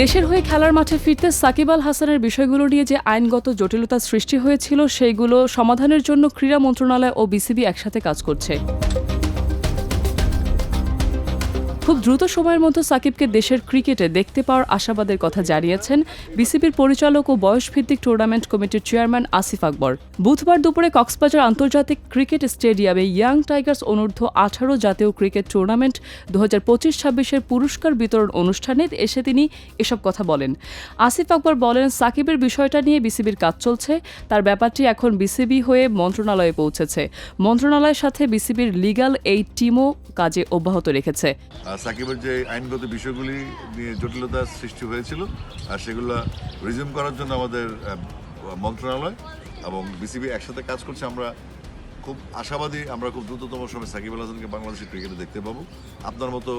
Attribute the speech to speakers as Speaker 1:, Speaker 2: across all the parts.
Speaker 1: দেশের হয়ে খেলার মাঠে ফিরতে সাকিব আল হাসানের বিষয়গুলো নিয়ে যে আইনগত জটিলতার সৃষ্টি হয়েছিল সেইগুলো সমাধানের জন্য ক্রীড়া মন্ত্রণালয় ও বিসিবি একসাথে কাজ করছে। খুব দ্রুত সময়ের মধ্যে সাকিবকে দেশের ক্রিকেটে দেখতে পাওয়ার আশাবাদের কথা জানিয়েছেন বিসিবির পরিচালক ও বয়সভিত্তিক টুর্নামেন্ট কমিটির চেয়ারম্যান আসিফ আকবর। বুধবার দুপুরে কক্সবাজার আন্তর্জাতিক ক্রিকেট স্টেডিয়ামে ইয়াং টাইগার্স অনূর্ধ্ব 18 জাতীয় ক্রিকেট টুর্নামেন্ট 2025-26-এর পুরস্কার বিতরণ অনুষ্ঠানে এসে তিনি এসব কথা বলেন। আসিফ আকবর বলেন, সাকিবের বিষয়টা নিয়ে বিসিবির কাজ চলছে, তার ব্যাপারটি এখন বিসিবি হয়ে মন্ত্রণালয়ে পৌঁছেছে। মন্ত্রণালয়ের সাথে বিসিবির লিগ্যাল এইড টিমও কাজে অব্যাহত রেখেছে।
Speaker 2: সাকিবের যে আইনগত বিষয়গুলি নিয়ে জটিলতার সৃষ্টি হয়েছিল আর সেগুলো রিজিউম করার জন্য আমাদের মন্ত্রণালয় এবং বিসিবি একসাথে কাজ করছে। আমরা খুব আশাবাদী, আমরা খুব দ্রুততম সময়ে সাকিব আল হাসানকে বাংলাদেশের ক্রিকেটে দেখতে পাবো। আপনার মতো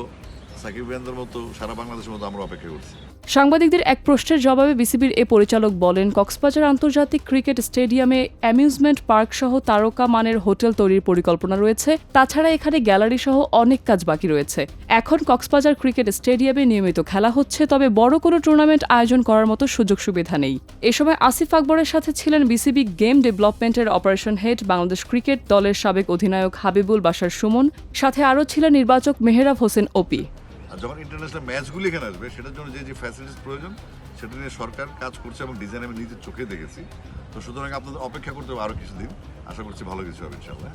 Speaker 2: সাকিব ভাইয়ানদের মতো সারা বাংলাদেশের মতো আমরা অপেক্ষা করছি।
Speaker 1: সাংবাদিকদের এক প্রশ্নের জবাবে বিসিবির এ পরিচালক বলেন, কক্সবাজার আন্তর্জাতিক ক্রিকেট স্টেডিয়ামে অ্যামিউজমেন্ট পার্ক সহ তারকা মানের হোটেল তৈরির পরিকল্পনা রয়েছে। তাছাড়া এখানে গ্যালারি সহ অনেক কাজ বাকি রয়েছে। এখন কক্সবাজার ক্রিকেট স্টেডিয়ামে নিয়মিত খেলা হচ্ছে, তবে বড় কোনো টুর্নামেন্ট আয়োজন করার মতো সুযোগ সুবিধা নেই। এ সময় আসিফ আকবরের সাথে ছিলেন বিসিবি গেম ডেভেলপমেন্টের অপারেশন হেড বাংলাদেশ ক্রিকেট দলের সাবেক অধিনায়ক হাবিবুল বাশার সুমন, সাথে আরও ছিলেন নির্বাচক মেহরাব হোসেন ওপি।
Speaker 2: আর যখন ইন্টারন্যাশনাল ম্যাচগুলি এখানে আসবে সেটার জন্য যে ফ্যাসিলিটিস প্রয়োজন সেটা নিয়ে সরকার কাজ করছে এবং ডিজাইন আমি নিজের চোখে দেখেছি। তো সুতরাং আপনাদের অপেক্ষা করতে হবে আরও কিছুদিন, আশা করছি ভালো কিছু হবে ইনশাআল্লাহ।